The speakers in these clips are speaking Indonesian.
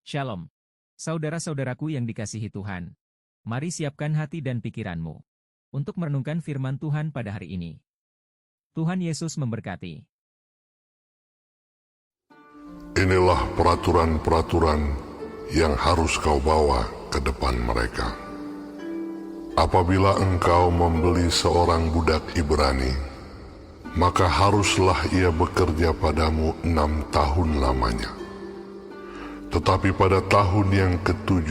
Shalom. Saudara-saudaraku yang dikasihi Tuhan. Mari siapkan hati dan pikiranmu untuk merenungkan firman Tuhan pada hari ini. Tuhan Yesus memberkati. Inilah peraturan-peraturan yang harus kau bawa ke depan mereka. Apabila engkau membeli seorang budak Ibrani, maka haruslah ia bekerja padamu 6 tahun lamanya. Tetapi pada tahun yang ke-7,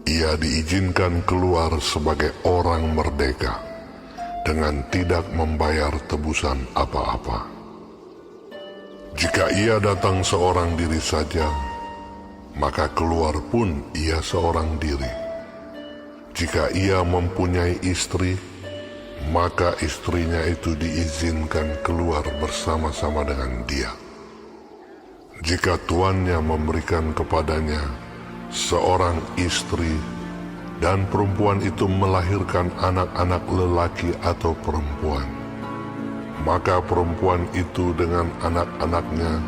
ia diizinkan keluar sebagai orang merdeka dengan tidak membayar tebusan apa-apa. Jika ia datang seorang diri saja, maka keluar pun ia seorang diri. Jika ia mempunyai istri, maka istrinya itu diizinkan keluar bersama-sama dengan dia. Jika tuannya memberikan kepadanya seorang istri dan perempuan itu melahirkan anak-anak lelaki atau perempuan, maka perempuan itu dengan anak-anaknya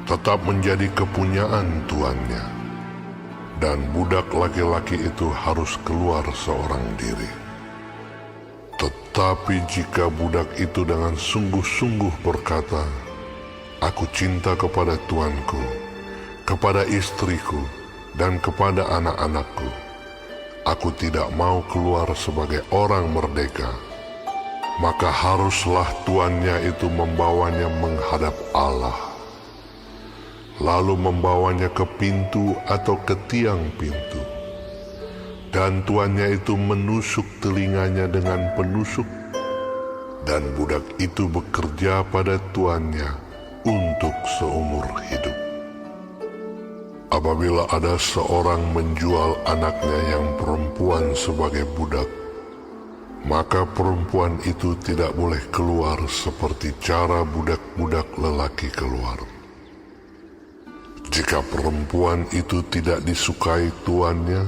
tetap menjadi kepunyaan tuannya, dan budak laki-laki itu harus keluar seorang diri. Tetapi jika budak itu dengan sungguh-sungguh berkata, "Aku cinta kepada tuanku, kepada istriku, dan kepada anak-anakku. Aku tidak mau keluar sebagai orang merdeka," maka haruslah tuannya itu membawanya menghadap Allah, lalu membawanya ke pintu atau ke tiang pintu. Dan tuannya itu menusuk telinganya dengan penusuk, dan budak itu bekerja pada tuannya untuk seumur hidup. Apabila ada seorang menjual anaknya yang perempuan sebagai budak, maka perempuan itu tidak boleh keluar seperti cara budak-budak lelaki keluar. Jika perempuan itu tidak disukai tuannya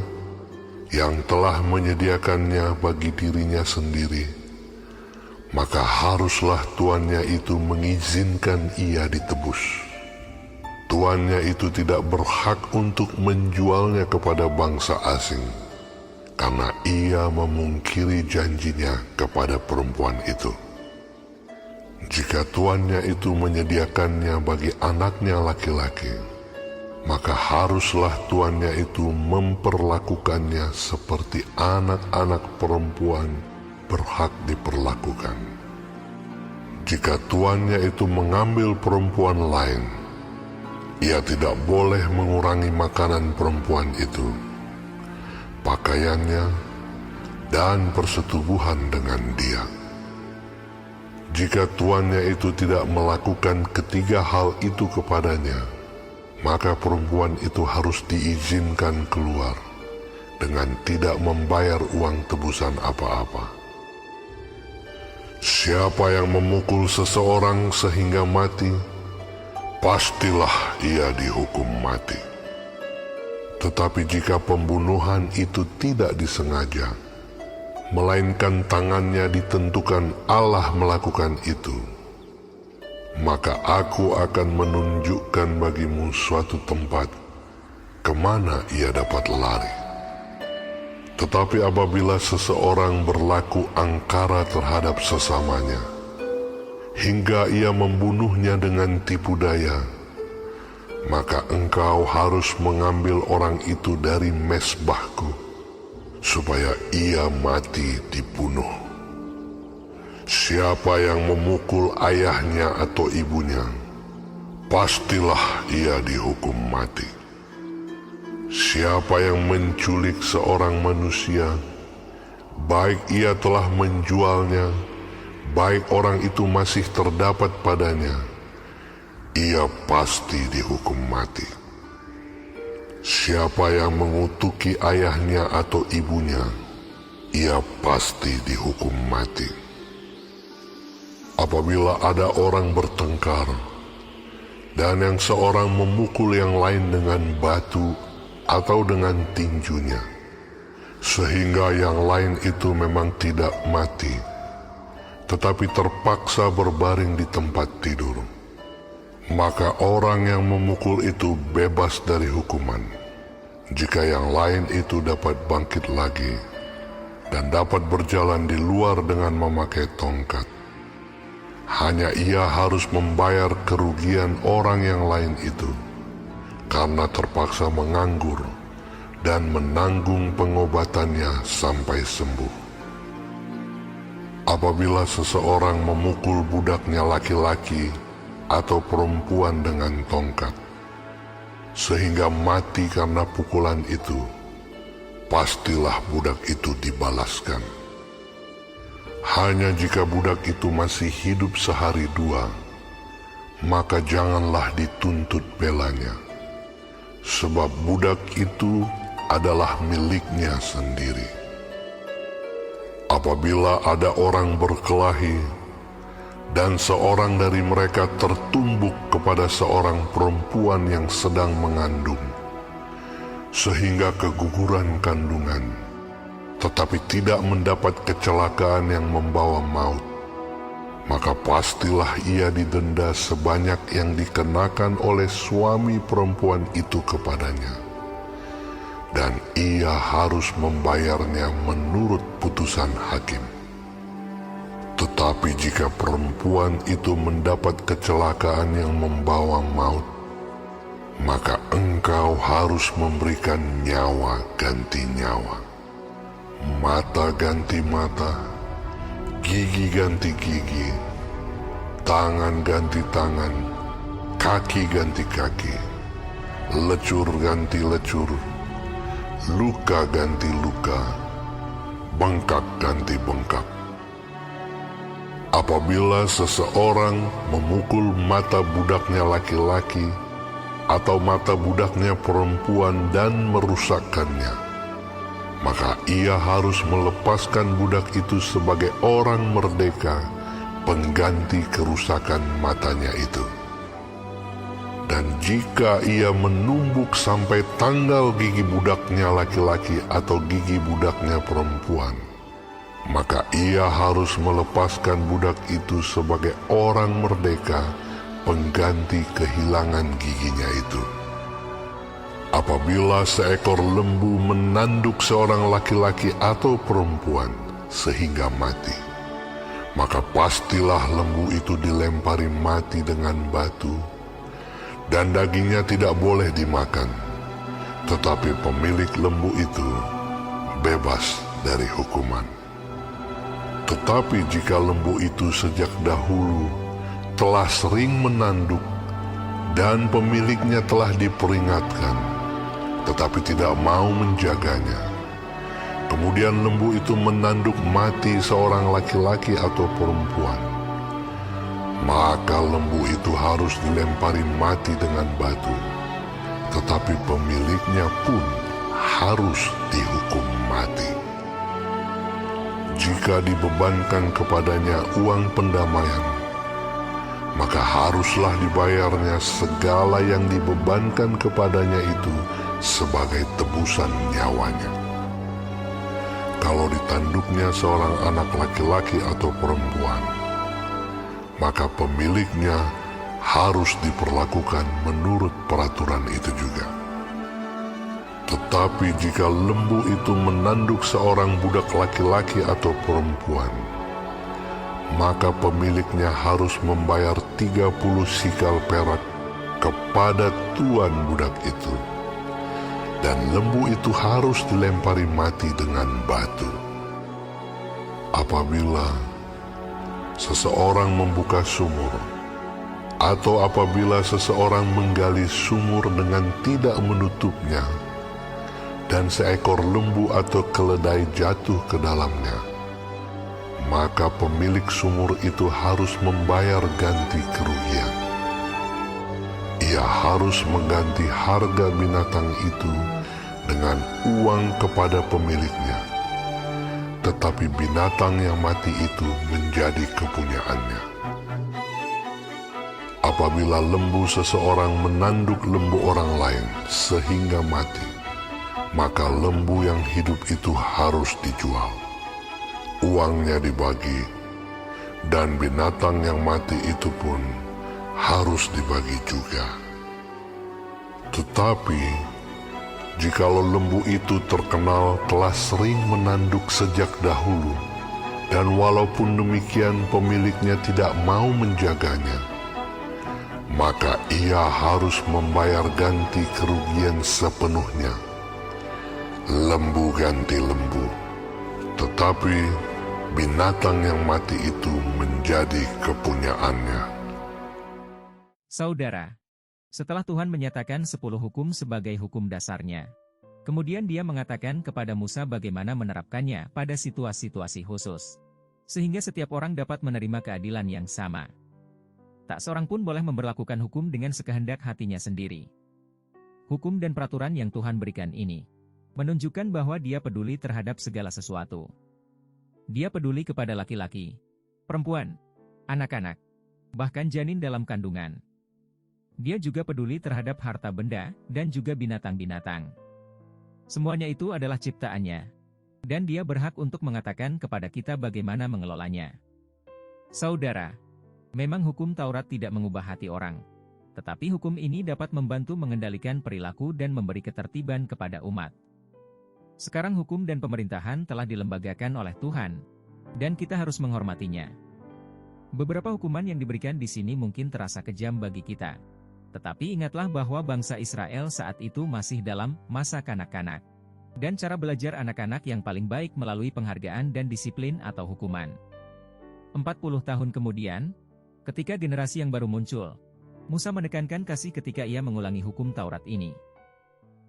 yang telah menyediakannya bagi dirinya sendiri, maka haruslah tuannya itu mengizinkan ia ditebus. Tuannya itu tidak berhak untuk menjualnya kepada bangsa asing, karena ia memungkiri janjinya kepada perempuan itu. Jika tuannya itu menyediakannya bagi anaknya laki-laki, maka haruslah tuannya itu memperlakukannya seperti anak-anak perempuan berhak diperlakukan. Jika tuannya itu mengambil perempuan lain, ia tidak boleh mengurangi makanan perempuan itu, pakaiannya, dan persetubuhan dengan dia. Jika tuannya itu tidak melakukan ketiga hal itu kepadanya, maka perempuan itu harus diizinkan keluar dengan tidak membayar uang tebusan apa-apa. Siapa yang memukul seseorang sehingga mati, pastilah ia dihukum mati. Tetapi jika pembunuhan itu tidak disengaja, melainkan tangannya ditentukan Allah melakukan itu, maka aku akan menunjukkan bagimu suatu tempat kemana ia dapat lari. Tetapi apabila seseorang berlaku angkara terhadap sesamanya, hingga ia membunuhnya dengan tipu daya, maka engkau harus mengambil orang itu dari mezbahku, supaya ia mati dibunuh. Siapa yang memukul ayahnya atau ibunya, pastilah ia dihukum mati. Siapa yang menculik seorang manusia, baik ia telah menjualnya, baik orang itu masih terdapat padanya, ia pasti dihukum mati. Siapa yang mengutuki ayahnya atau ibunya, ia pasti dihukum mati. Apabila ada orang bertengkar, dan yang seorang memukul yang lain dengan batu atau dengan tinjunya, sehingga yang lain itu memang tidak mati, tetapi terpaksa berbaring di tempat tidur, maka orang yang memukul itu bebas dari hukuman, jika yang lain itu dapat bangkit lagi dan dapat berjalan di luar dengan memakai tongkat. Hanya ia harus membayar kerugian orang yang lain itu, karena terpaksa menganggur dan menanggung pengobatannya sampai sembuh. Apabila seseorang memukul budaknya laki-laki atau perempuan dengan tongkat, sehingga mati karena pukulan itu, pastilah budak itu dibalaskan. Hanya jika budak itu masih hidup sehari dua, maka janganlah dituntut belanya, sebab budak itu adalah miliknya sendiri. Apabila ada orang berkelahi, dan seorang dari mereka tertumbuk kepada seorang perempuan yang sedang mengandung, sehingga keguguran kandungan, tetapi tidak mendapat kecelakaan yang membawa maut, maka pastilah ia didenda sebanyak yang dikenakan oleh suami perempuan itu kepadanya, dan ia harus membayarnya menurut putusan hakim. Tetapi jika perempuan itu mendapat kecelakaan yang membawa maut, maka engkau harus memberikan nyawa ganti nyawa, mata ganti mata, gigi ganti gigi, tangan ganti tangan, kaki ganti kaki, lecur ganti lecur, luka ganti luka, bengkak ganti bengkak. Apabila seseorang memukul mata budaknya laki-laki atau mata budaknya perempuan dan merusakkannya, maka ia harus melepaskan budak itu sebagai orang merdeka pengganti kerusakan matanya itu. Dan jika ia menumbuk sampai tanggal gigi budaknya laki-laki atau gigi budaknya perempuan, maka ia harus melepaskan budak itu sebagai orang merdeka pengganti kehilangan giginya itu. Apabila seekor lembu menanduk seorang laki-laki atau perempuan sehingga mati, maka pastilah lembu itu dilempari mati dengan batu, dan dagingnya tidak boleh dimakan, tetapi pemilik lembu itu bebas dari hukuman. Tetapi jika lembu itu sejak dahulu telah sering menanduk dan pemiliknya telah diperingatkan, tetapi tidak mau menjaganya, kemudian lembu itu menanduk mati seorang laki-laki atau perempuan, maka lembu itu harus dilempari mati dengan batu, tetapi pemiliknya pun harus dihukum mati. Jika dibebankan kepadanya uang pendamaian, maka haruslah dibayarnya segala yang dibebankan kepadanya itu sebagai tebusan nyawanya. Kalau ditanduknya seorang anak laki-laki atau perempuan, maka pemiliknya harus diperlakukan menurut peraturan itu juga. Tetapi jika lembu itu menanduk seorang budak laki-laki atau perempuan, maka pemiliknya harus membayar 30 sikal perak kepada tuan budak itu, dan lembu itu harus dilempari mati dengan batu. Apabila seseorang membuka sumur, atau apabila seseorang menggali sumur dengan tidak menutupnya, dan seekor lembu atau keledai jatuh ke dalamnya, maka pemilik sumur itu harus membayar ganti kerugian. Ia harus mengganti harga binatang itu dengan uang kepada pemiliknya, tetapi binatang yang mati itu menjadi kepunyaannya. Apabila lembu seseorang menanduk lembu orang lain sehingga mati, maka lembu yang hidup itu harus dijual, uangnya dibagi, dan binatang yang mati itu pun harus dibagi juga. Tetapi, jikalau lembu itu terkenal telah sering menanduk sejak dahulu, dan walaupun demikian pemiliknya tidak mau menjaganya, maka ia harus membayar ganti kerugian sepenuhnya. Lembu ganti lembu, tetapi binatang yang mati itu menjadi kepunyaannya. Saudara, setelah Tuhan menyatakan 10 hukum sebagai hukum dasarnya, kemudian Dia mengatakan kepada Musa bagaimana menerapkannya pada situasi-situasi khusus, sehingga setiap orang dapat menerima keadilan yang sama. Tak seorang pun boleh memberlakukan hukum dengan sekehendak hatinya sendiri. Hukum dan peraturan yang Tuhan berikan ini menunjukkan bahwa Dia peduli terhadap segala sesuatu. Dia peduli kepada laki-laki, perempuan, anak-anak, bahkan janin dalam kandungan. Dia juga peduli terhadap harta benda dan juga binatang-binatang. Semuanya itu adalah ciptaannya, dan Dia berhak untuk mengatakan kepada kita bagaimana mengelolanya. Saudara, memang hukum Taurat tidak mengubah hati orang, tetapi hukum ini dapat membantu mengendalikan perilaku dan memberi ketertiban kepada umat. Sekarang hukum dan pemerintahan telah dilembagakan oleh Tuhan, dan kita harus menghormatinya. Beberapa hukuman yang diberikan di sini mungkin terasa kejam bagi kita, tetapi ingatlah bahwa bangsa Israel saat itu masih dalam masa kanak-kanak, dan cara belajar anak-anak yang paling baik melalui penghargaan dan disiplin atau hukuman. 40 tahun kemudian, ketika generasi yang baru muncul, Musa menekankan kasih ketika ia mengulangi hukum Taurat ini.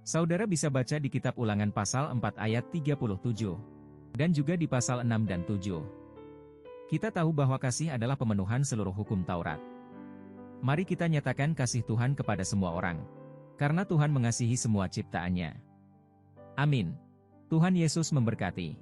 Saudara bisa baca di kitab Ulangan pasal 4 ayat 37, dan juga di pasal 6 dan 7. Kita tahu bahwa kasih adalah pemenuhan seluruh hukum Taurat. Mari kita nyatakan kasih Tuhan kepada semua orang, karena Tuhan mengasihi semua ciptaannya. Amin. Tuhan Yesus memberkati.